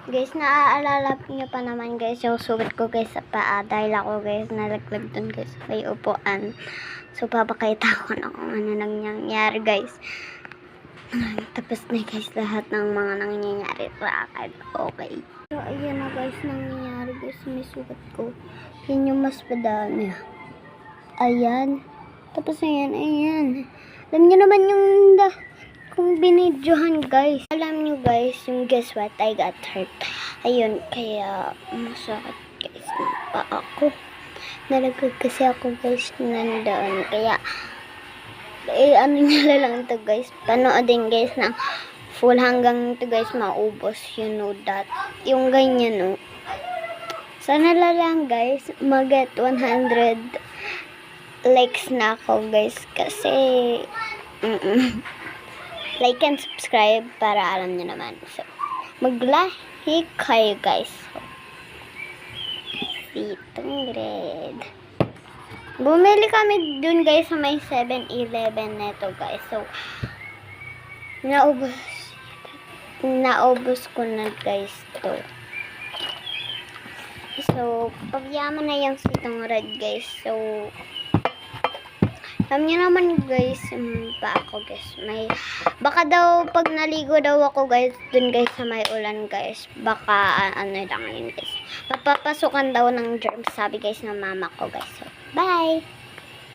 Guys, naaalala niyo pa naman guys yung sugat ko guys sa paa dahil ako guys nalaglag dun guys sa may upuan. So papakita ko na kung ano nangyayari guys. Tapos na guys lahat ng mga nangyayari sa akin. Okay. So ayan na guys nangyayari guys may sugat ko. Yun yung mas padami. Ayan. Tapos ayan. Alam niyo naman yung kung binidyohan guys. Alam nyo guys, yung guess what, I got hurt. Ayun, kaya masakit guys yung paa ko. Nalaglag kasi ako guys nandoon. Kaya, ano nyo lang to guys. Panoodin guys ng full hanggang to guys maubos. You know that. Yung ganyan no. Sana lang guys, mag-get 100 likes na ako guys. Kasi, like and subscribe para alam nyo naman. So, mag-like kayo guys. So, 800. Bumili kami dun guys sa may 7-Eleven neto guys. So, naubos ko na guys to. So, pagyaman na yung sitong red guys. So, alam niyo naman guys, pa ako guys, baka daw pag naligo daw ako guys, dun guys sa may ulan guys, baka ano lang yun guys, mapapasukan daw ng germs, sabi guys ng mama ko guys. So, bye!